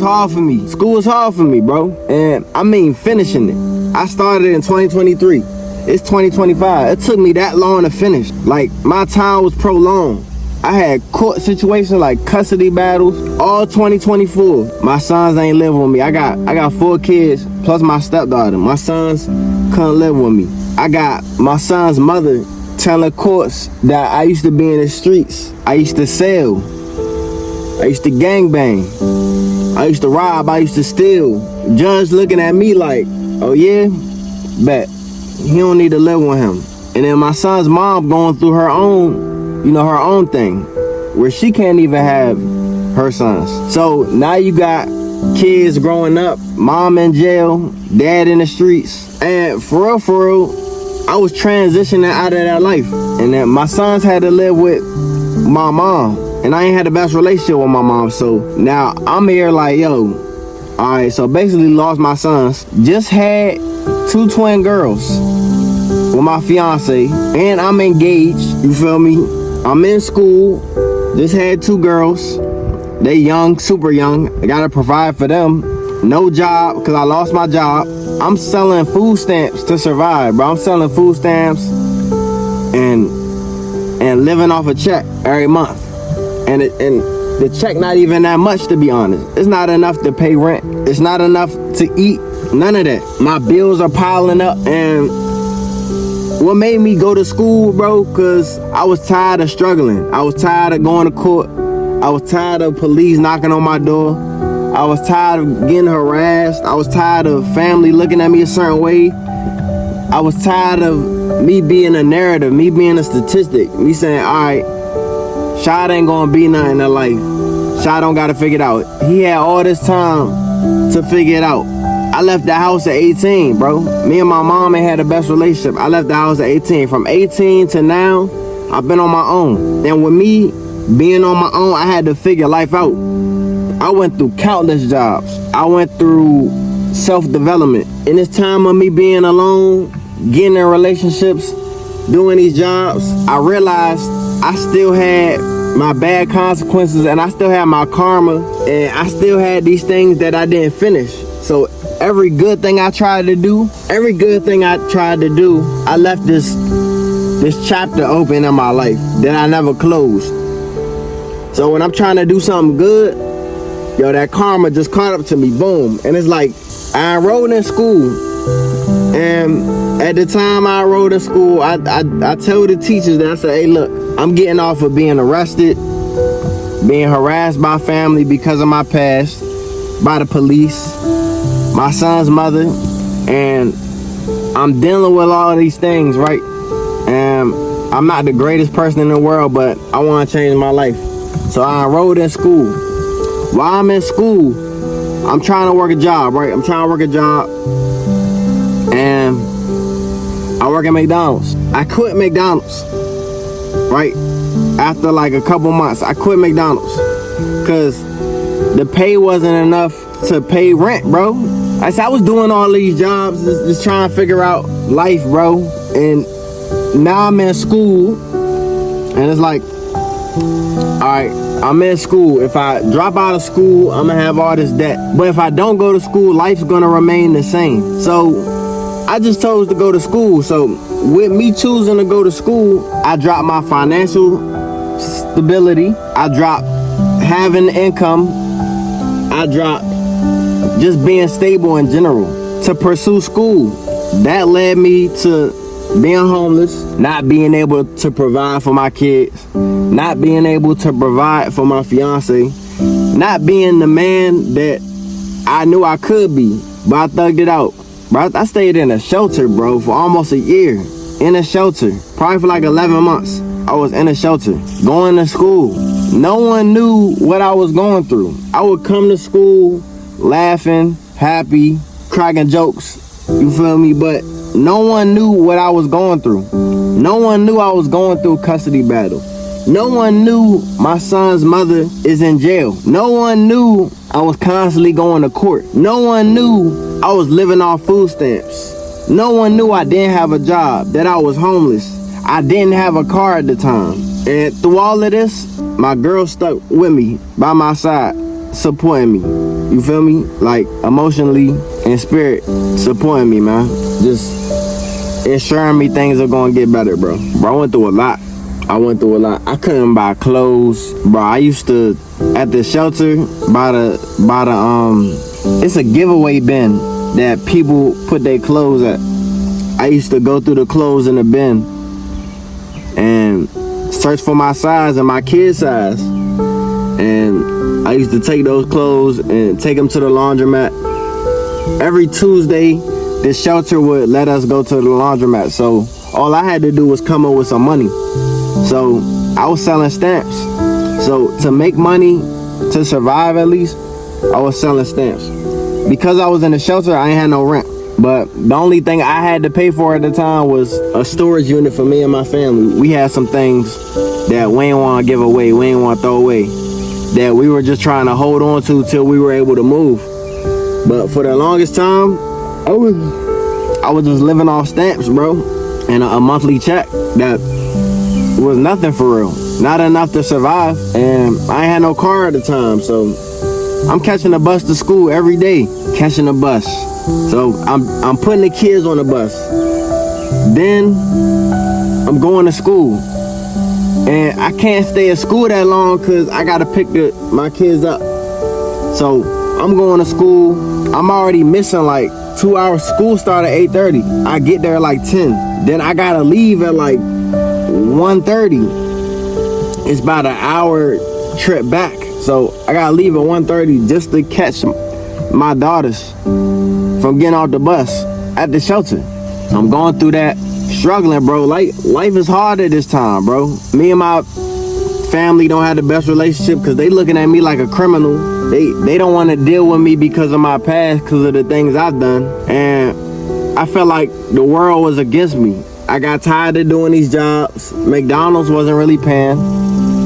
hard for me. School was hard for me, bro. And I mean, finishing it. I started in 2023. It's 2025. It took me that long to finish. Like, my time was prolonged. I had court situations like custody battles all 2024. My sons ain't live with me. I got 4 kids plus my stepdaughter. My sons couldn't live with me. I got my son's mother telling courts that I used to be in the streets. I used to sell. I used to gangbang. I used to rob. I used to steal. Judge looking at me like, oh yeah? Bet. He don't need to live with him. And then my son's mom going through her own, her own thing, where she can't even have her sons. So now you got kids growing up, mom in jail, dad in the streets. And for real, I was transitioning out of that life. And then my sons had to live with my mom. And I ain't had the best relationship with my mom. So now I'm here like, yo, all right, so basically lost my sons. Just had 2 twin girls with my fiance, and I'm engaged, you feel me? I'm in school, just had 2 girls. They young, super young. I gotta provide for them. No job, because I lost my job. I'm selling food stamps to survive, bro. I'm selling food stamps and living off a check every month. And the check not even that much, to be honest. It's not enough to pay rent. It's not enough to eat. None of that. My bills are piling up. And what made me go to school, bro, because I was tired of struggling. I was tired of going to court. I was tired of police knocking on my door. I was tired of getting harassed. I was tired of family looking at me a certain way. I was tired of me being a narrative, me being a statistic, me saying, all right, Shad ain't gonna be nothing in life. Shad don't gotta figure it out. He had all this time to figure it out. I left the house at 18, bro. Me and my mom ain't had the best relationship. I left the house at 18. From 18 to now, I've been on my own. And with me being on my own, I had to figure life out. I went through countless jobs. I went through self-development. In this time of me being alone, getting in relationships, doing these jobs, I realized I still had my bad consequences, and I still had my karma, and I still had these things that I didn't finish. So every good thing I tried to do, I left this chapter open in my life that I never closed. So when I'm trying to do something good, yo, that karma just caught up to me, boom. And it's like, I enrolled in school, and at the time I enrolled in school, I tell the teachers that I say, hey, look, I'm getting off of being arrested, being harassed by family because of my past, by the police, my son's mother, and I'm dealing with all of these things, right? And I'm not the greatest person in the world, but I want to change my life. So I enrolled in school. While I'm in school, I'm trying to work a job, right? I'm trying to work a job, and I work at McDonald's. I quit McDonald's, right? After like a couple months, I quit McDonald's because the pay wasn't enough to pay rent, bro. I was doing all these jobs, just trying to figure out life, bro. And now I'm in school, and it's like, all right, I'm in school. If I drop out of school, I'm gonna have all this debt. But if I don't go to school, life's gonna remain the same. So I just chose to go to school. So with me choosing to go to school, I dropped my financial stability. I dropped having income. I dropped just being stable in general to pursue school. That led me to being homeless, not being able to provide for my kids, not being able to provide for my fiance, not being the man that I knew I could be, but I thugged it out. Bro, I stayed in a shelter, bro, for almost a year. In a shelter, probably for like 11 months. I was in a shelter, going to school. No one knew what I was going through. I would come to school laughing, happy, cracking jokes, you feel me? But no one knew what I was going through. No one knew I was going through a custody battle. No one knew my son's mother is in jail. No one knew I was constantly going to court. No one knew I was living off food stamps. No one knew I didn't have a job, that I was homeless. I didn't have a car at the time. And through all of this, my girl stuck with me, by my side, supporting me. you feel me? Like emotionally and spirit supporting me, man. Just ensuring me things are gonna get better, bro. Bro, I went through a lot. I couldn't buy clothes, bro. I used to, at the shelter, by the it's a giveaway bin that people put their clothes at. I used to go through the clothes in the bin and search for my size and my kid's size. And I used to take those clothes and take them to the laundromat. Every Tuesday, the shelter would let us go to the laundromat. So all I had to do was come up with some money. So I was selling stamps. So to make money, to survive at least, I was selling stamps. Because I was in the shelter, I ain't had no rent. But the only thing I had to pay for at the time was a storage unit for me and my family. We had some things that we ain't want to give away, we ain't want to throw away, that we were just trying to hold on to till we were able to move. But for the longest time, I was just living off stamps, bro, and a monthly check that was nothing for real, not enough to survive. And I ain't had no car at the time, so I'm catching a bus to school every day, catching a bus. So I'm putting the kids on the bus. Then I'm going to school, and I can't stay at school that long because I gotta pick my kids up. So I'm going to school. I'm already missing like 2 hours. School start at 8:30. I get there at like 10. Then I gotta leave at like 1:30. It's about an hour trip back. So I gotta leave at 1:30 just to catch my daughters from getting off the bus at the shelter. I'm going through that, struggling, bro. Life is hard at this time, bro. Me and my family don't have the best relationship because they looking at me like a criminal. They don't want to deal with me because of my past, because of the things I've done. And I felt like the world was against me. I got tired of doing these jobs. McDonald's wasn't really paying.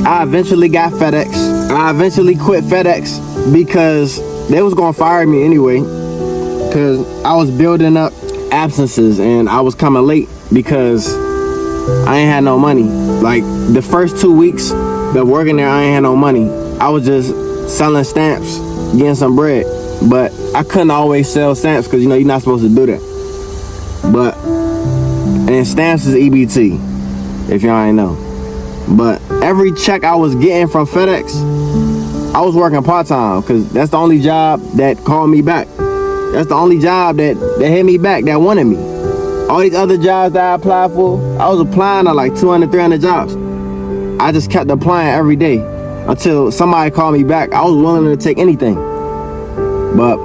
I eventually got FedEx. I eventually quit FedEx because they was gonna fire me anyway, because I was building up absences and I was coming late because I ain't had no money. Like the first 2 weeks of working there, I ain't had no money. I was just selling stamps, getting some bread. But I couldn't always sell stamps because, you know, you're not supposed to do that. And stamps is EBT, if y'all ain't know. But every check I was getting from FedEx, I was working part-time because that's the only job that called me back. That's the only job that hit me back, that wanted me. All these other jobs that I applied for, I was applying to like 200, 300 jobs. I just kept applying every day until somebody called me back. I was willing to take anything. But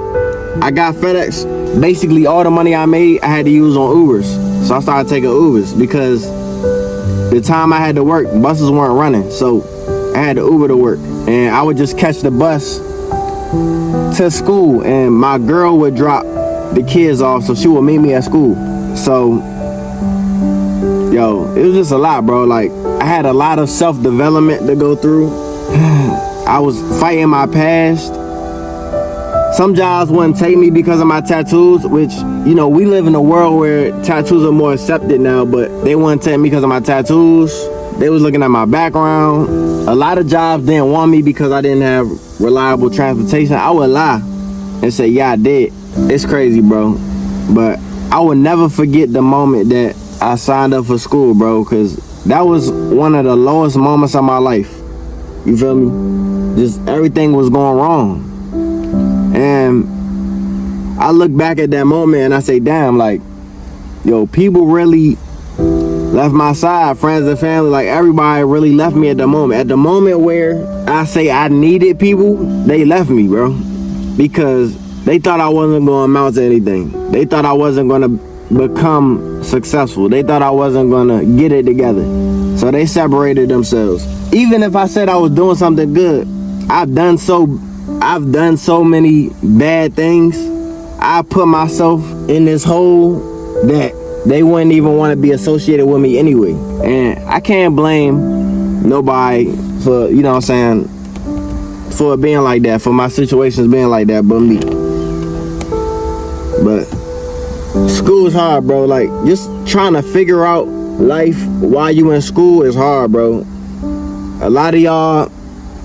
I got FedEx. Basically, all the money I made, I had to use on Ubers. So I started taking Ubers because the time I had to work, buses weren't running. So I had to Uber to work. And I would just catch the bus to school, and my girl would drop the kids off, so she would meet me at school. So, yo, it was just a lot, bro. Like, I had a lot of self-development to go through. I was fighting my past. Some jobs wouldn't take me because of my tattoos, which, you know, we live in a world where tattoos are more accepted now, but they wouldn't take me because of my tattoos. They was looking at my background. A lot of jobs didn't want me because I didn't have reliable transportation. I would lie and say, yeah, I did. It's crazy, bro. But I would never forget the moment that I signed up for school, bro, because that was one of the lowest moments of my life. You feel me? Just everything was going wrong. And I look back at that moment and I say, damn, like, yo, people really left my side, friends and family, like everybody really left me at the moment. At the moment where I say I needed people, they left me, bro. Because they thought I wasn't going to amount to anything. They thought I wasn't going to become successful. They thought I wasn't going to get it together. So they separated themselves. Even if I said I was doing something good, I've done so many bad things. I put myself in this hole that they wouldn't even want to be associated with me anyway. And I can't blame nobody for, you know what I'm saying, for it being like that, for my situations being like that, but me. But school is hard, bro. Like, just trying to figure out life while you in school is hard, bro. A lot of y'all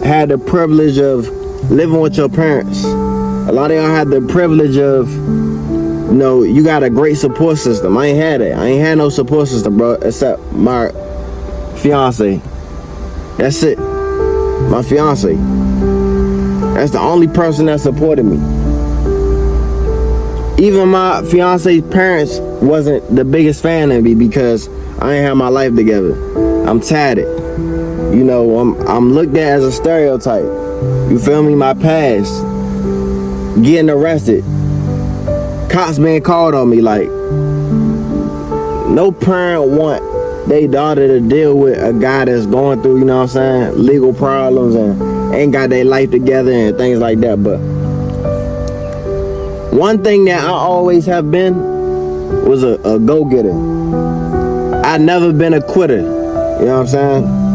had the privilege of living with your parents. A lot of y'all had the privilege of, you know, you got a great support system. I ain't had it. I ain't had no support system, bro, except my fiance. That's it. My fiance. That's the only person that supported me. Even my fiance's parents wasn't the biggest fan of me because I ain't have my life together. I'm tatted. You know, I'm looked at as a stereotype. You feel me? My past. Getting arrested. Cops being called on me. Like, no parent want their daughter to deal with a guy that's going through, you know what I'm saying, legal problems and ain't got their life together and things like that. But one thing that I always have been was a go-getter. I never been a quitter. You know what I'm saying?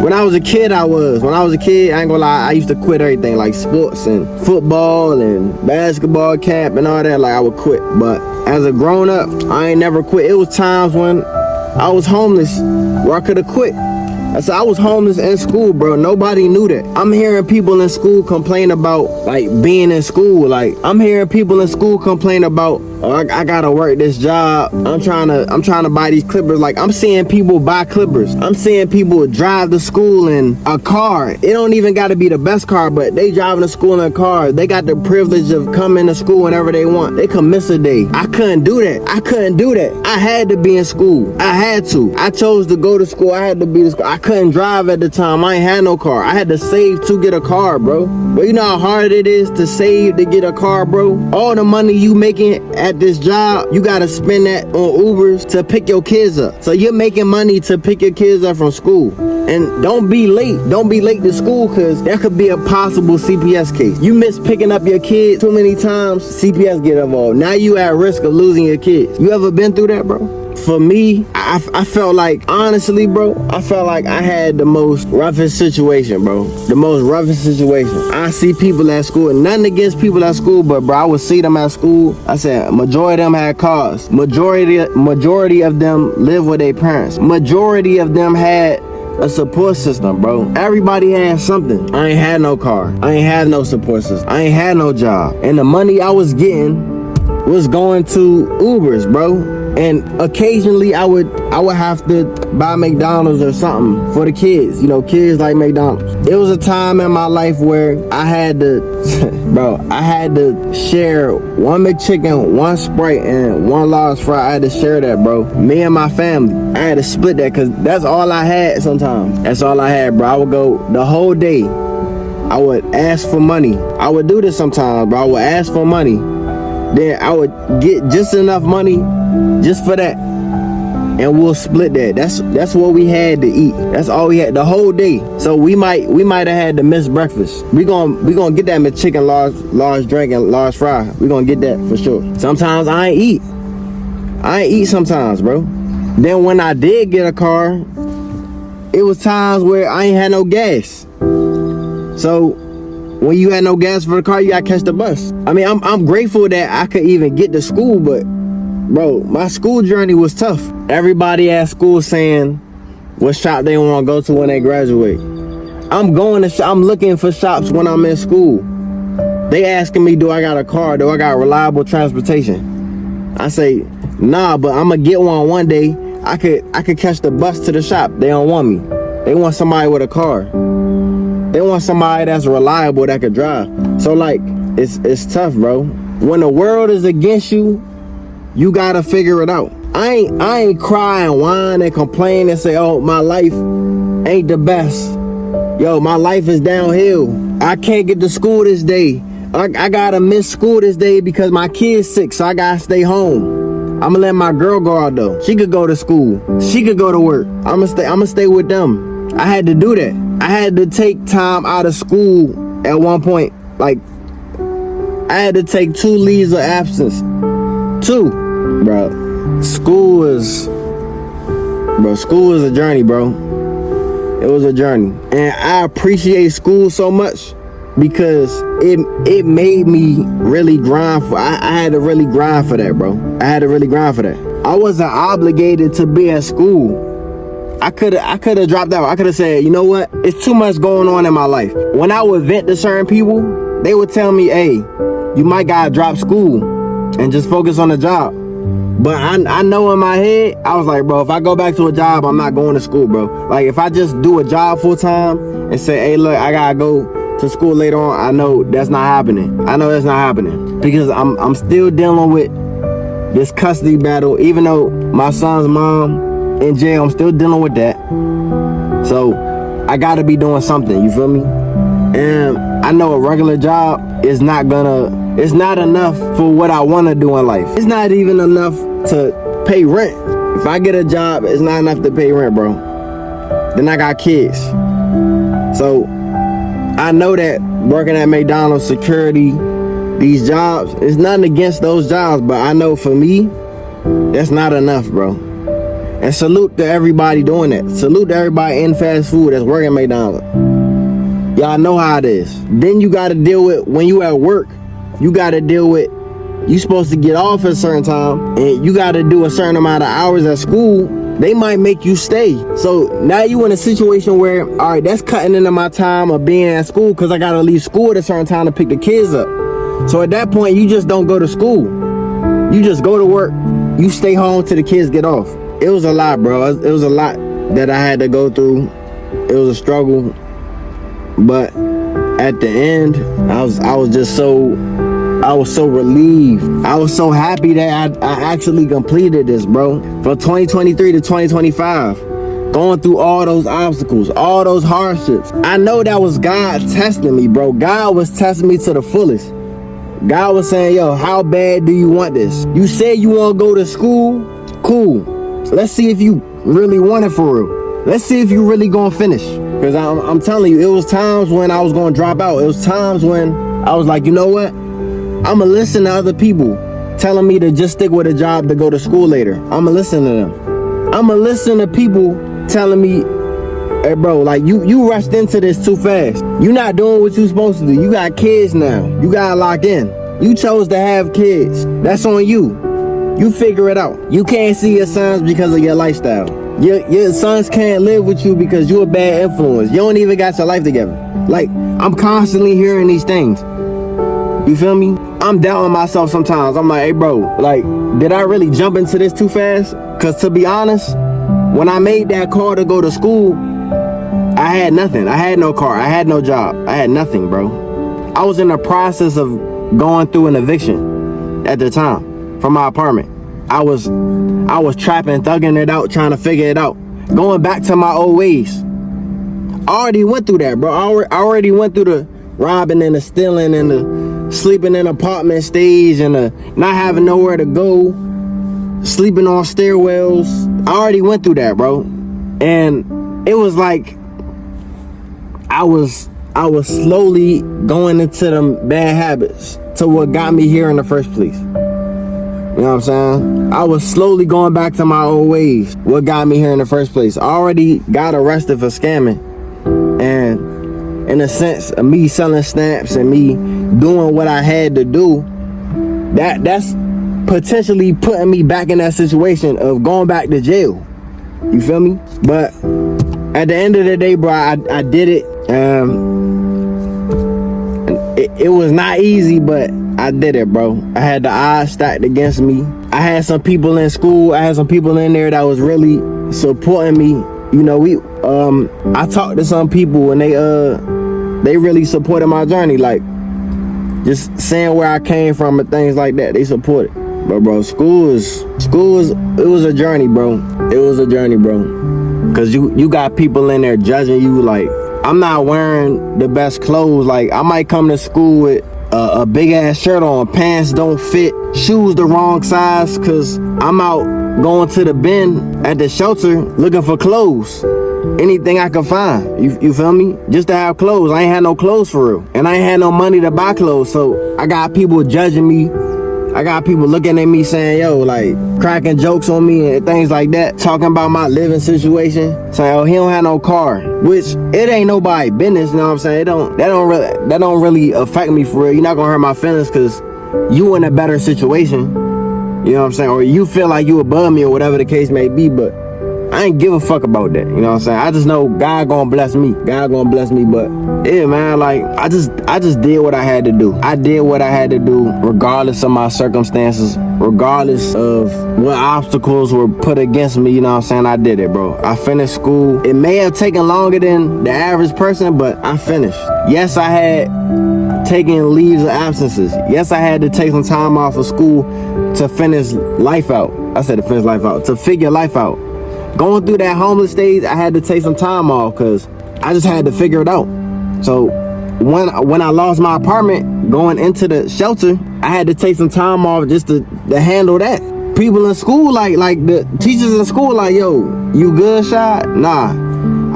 When I was a kid, I was. When I was a kid, I ain't gonna lie, I used to quit everything, like sports and football and basketball camp and all that. Like, I would quit. But as a grown up, I ain't never quit. It was times when I was homeless where I could have quit. I said I was homeless in school, bro. Nobody knew that. I'm hearing people in school complain about, like, being in school. Like, I'm hearing people in school complain about, oh, I gotta work this job. I'm trying to buy these clippers. Like, I'm seeing people buy clippers. I'm seeing people drive to school in a car. It don't even gotta be the best car, but they driving to school in a car. They got the privilege of coming to school whenever they want. They can miss a day. I couldn't do that. I had to be in school. I had to. I chose to go to school. I had to be to school. I couldn't drive at the time. I ain't had no car. I had to save to get a car, bro. But you know how hard it is to save to get a car, bro? All the money you making at this job, you gotta spend that on Ubers to pick your kids up. So you're making money to pick your kids up from school. And don't be late. Don't be late to school, because there could be a possible CPS case. You miss picking up your kids too many times, CPS get involved. Now you at risk of losing your kids. You ever been through that, bro? For me, I felt like, honestly, bro, I felt like I had the most roughest situation, bro. The most roughest situation. I see people at school, nothing against people at school, but bro, I would see them at school. I said, majority of them had cars. Majority of them live with their parents. Majority of them had a support system, bro. Everybody had something. I ain't had no car. I ain't had no support system. I ain't had no job. And the money I was getting was going to Ubers, bro. And occasionally I would have to buy McDonald's or something for the kids. You know, kids like McDonald's. It was a time in my life where I had to, bro, I had to share one McChicken, one Sprite, and one large fry. I had to share that, bro. Me and my family. I had to split that because that's all I had sometimes. That's all I had, bro. I would go the whole day. I would ask for money. I would do this sometimes, bro. I would ask for money. Then I would get just enough money just for that, and we'll split that. That's what we had to eat. That's all we had the whole day. So we might have had to miss breakfast. We gonna get that McChicken, large drink, and large fry. We gonna get that for sure. Sometimes I ain't eat sometimes, bro. Then when I did get a car, it was times where I ain't had no gas. So when you had no gas for the car, you gotta catch the bus. I mean, I'm grateful that I could even get to school, but bro, my school journey was tough. Everybody at school saying what shop they want to go to when they graduate. I'm looking for shops when I'm in school. They asking me, do I got a car? Do I got reliable transportation? I say, nah, but I'm gonna get one day. I could catch the bus to the shop. They don't want me. They want somebody with a car. They want somebody that's reliable that could drive. So like, it's tough, bro. When the world is against you, you gotta figure it out. I ain't cry and whine and complain and say, oh, my life ain't the best. Yo, my life is downhill. I can't get to school this day. I gotta miss school this day because my kid's sick, so I gotta stay home. I'ma let my girl go out though. She could go to school. She could go to work. I'ma stay with them. I had to do that. I had to take time out of school at one point. Like, I had to take 2 leaves of absence. 2. Bro, school is a journey, bro. It was a journey. And I appreciate school so much because it made me really grind for, I had to really grind for that, bro. I had to really grind for that. I wasn't obligated to be at school. I could have dropped out. I could have said, you know what? It's too much going on in my life. When I would vent to certain people, they would tell me, hey, you might gotta drop school and just focus on the job. But I know in my head, I was like, bro, if I go back to a job, I'm not going to school, bro. Like, if I just do a job full time and say, hey, look, I gotta go to school later on, I know that's not happening. I know that's not happening. Because I'm still dealing with this custody battle. Even though my son's mom in jail, I'm still dealing with that. So I gotta be doing something, you feel me? And I know a regular job is not it's not enough for what I wanna do in life. It's not even enough to pay rent. If I get a job, it's not enough to pay rent, bro. Then I got kids. So I know that working at McDonald's, security, these jobs, it's nothing against those jobs, but I know for me, that's not enough, bro. And salute to everybody doing that. Salute to everybody in fast food that's working at McDonald's. Y'all know how it is. Then you gotta deal with, when you at work, you gotta deal with, you supposed to get off at a certain time, and you gotta do a certain amount of hours at school. They might make you stay. So now you in a situation where, all right, that's cutting into my time of being at school because I gotta leave school at a certain time to pick the kids up. So at that point, you just don't go to school. You just go to work. You stay home till the kids get off. It was a lot, bro. It was a lot that I had to go through. It was a struggle. But at the end, I was so relieved. I was so happy that I actually completed this, bro. From 2023 to 2025. Going through all those obstacles, all those hardships. I know that was God testing me, bro. God was testing me to the fullest. God was saying, yo, how bad do you want this? You said you want to go to school? Cool. Let's see if you really want it for real. Let's see if you really gonna finish. Because I'm telling you, it was times when I was gonna drop out. It was times when I was like, you know what? I'ma listen to other people telling me to just stick with a job to go to school later. I'ma listen to them. I'ma listen to people telling me, hey bro, like you rushed into this too fast. You not doing what you supposed to do. You got kids now. You gotta lock in. You chose to have kids. That's on you. You figure it out. You can't see your sons because of your lifestyle. Your sons can't live with you because you're a bad influence. You don't even got your life together. Like, I'm constantly hearing these things. You feel me? I'm doubting myself sometimes. I'm like, hey bro, like, did I really jump into this too fast? Cause to be honest, when I made that call to go to school, I had nothing. I had no car. I had no job. I had nothing, bro. I was in the process of going through an eviction at the time from my apartment. I was trapping, thugging it out, trying to figure it out. Going back to my old ways. I already went through that, bro. I already went through the robbing and the stealing and the sleeping in apartment stage and the not having nowhere to go, sleeping on stairwells. I already went through that, bro. And it was like I was slowly going into them bad habits to what got me here in the first place. You know what I'm saying? I was slowly going back to my old ways. What got me here in the first place? I already got arrested for scamming. And in a sense of me selling snaps and me doing what I had to do, that's potentially putting me back in that situation of going back to jail. You feel me? But at the end of the day, bro, I did it. It was not easy, but I did it, bro. I had the odds stacked against me. I had some people in school. I had some people in there that was really supporting me. You know, I talked to some people and they really supported my journey. Like, just saying where I came from and things like that. They supported. But bro, school is it was a journey, bro. It was a journey, bro. Cause you got people in there judging you. Like, I'm not wearing the best clothes. Like, I might come to school with a big ass shirt on, pants don't fit, shoes the wrong size, cause I'm out going to the bin at the shelter looking for clothes. Anything I could find, you feel me? Just to have clothes. I ain't had no clothes for real. And I ain't had no money to buy clothes. So I got people judging me. I got people looking at me saying, yo, like, cracking jokes on me and things like that, talking about my living situation, saying, oh, he don't have no car, which it ain't nobody business, you know what I'm saying? That don't really affect me for real. You're not gonna hurt my feelings because you in a better situation, you know what I'm saying? Or you feel like you above me or whatever the case may be, but I ain't give a fuck about that. You know what I'm saying? I just know God gonna bless me. God gonna bless me. But yeah, man, like I just did what I had to do. I did what I had to do regardless of my circumstances, regardless of what obstacles were put against me. You know what I'm saying? I did it, bro. I finished school. It may have taken longer than the average person, but I finished. Yes, I had taken leaves of absences. Yes, I had to take some time off of school to finish life out. I said to finish life out, to figure life out. Going through that homeless stage, I had to take some time off because I just had to figure it out. So when I lost my apartment going into the shelter, I had to take some time off just to handle that. People in school, like the teachers in school, like, yo, you good, Shy? Nah,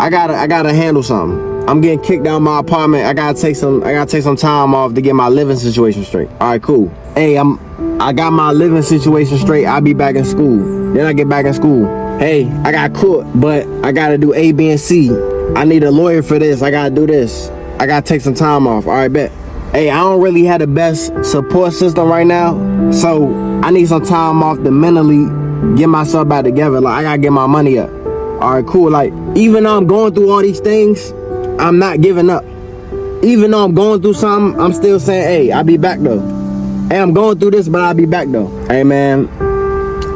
I gotta handle something. I'm getting kicked out of my apartment. I gotta take some time off to get my living situation straight. All right, cool. Hey, I got my living situation straight. I'll be back in school. Then I get back in school. Hey, I got caught, but I gotta do A, B, and C. I need a lawyer for this. I gotta do this. I gotta take some time off. All right, bet. Hey, I don't really have the best support system right now, so I need some time off to mentally get myself back together. Like, I gotta get my money up. All right, cool. Like, even though I'm going through all these things, I'm not giving up. Even though I'm going through something, I'm still saying, hey, I'll be back though. Hey, I'm going through this, but I'll be back though. Hey, man,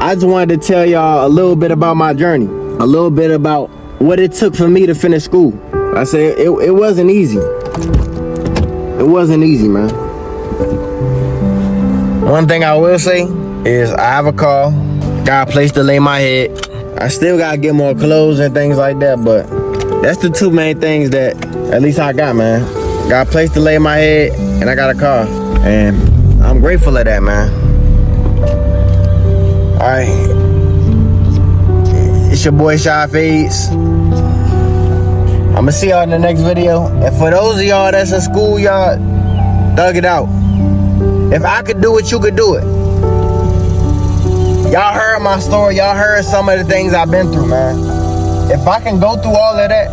I just wanted to tell y'all a little bit about my journey, a little bit about what it took for me to finish school. I said it wasn't easy. It wasn't easy, man. One thing I will say is I have a car, got a place to lay my head. I still gotta get more clothes and things like that, but that's the two main things that at least I got, man. Got a place to lay my head and I got a car. And I'm grateful for that, man. Alright. It's your boy Shy Fades. I'ma see y'all in the next video. And for those of y'all that's in school, y'all thug it out. If I could do it, you could do it. Y'all heard my story. Y'all heard some of the things I've been through, man. If I can go through all of that,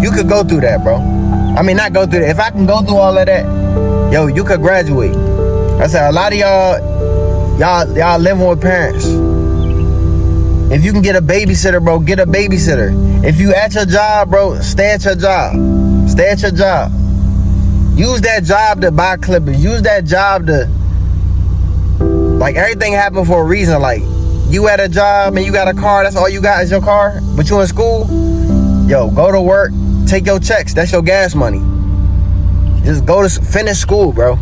you could go through that, bro. I mean, not go through that. If I can go through all of that, yo, you could graduate. I said, a lot of y'all living with parents. If you can get a babysitter, bro, get a babysitter. If you at your job, bro, stay at your job. Stay at your job. Use that job to buy clippers. Use that job to, like, everything happened for a reason. Like, you at a job and you got a car, that's all you got is your car, but you in school, yo, go to work, take your checks, that's your gas money. Just go to finish school, bro.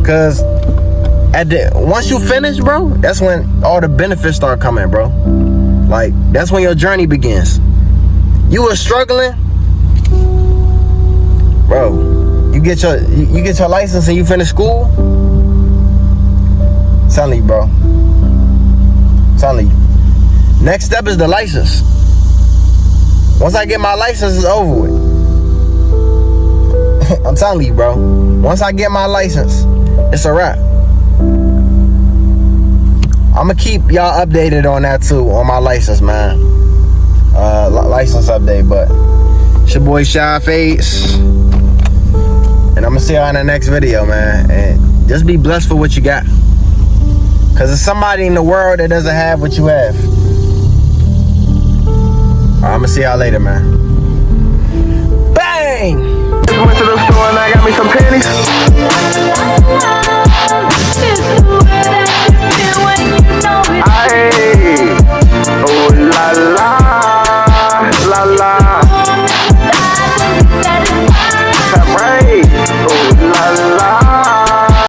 Cause once you finish, bro, that's when all the benefits start coming, bro. Like, that's when your journey begins. You were struggling, bro. You get your license and you finish school. I'm telling you, bro. I'm telling you. Next step is the license. Once I get my license, it's over with. I'm telling you, bro. Once I get my license, it's a wrap. I'ma keep y'all updated on that too, on my license, man. License update, but it's your boy Shy Face. And I'ma see y'all in the next video, man. And just be blessed for what you got. Cause there's somebody in the world that doesn't have what you have. Alright, I'ma see y'all later, man. Bang! Went to the store and I got me some panties. Aye. Oh la la, la la.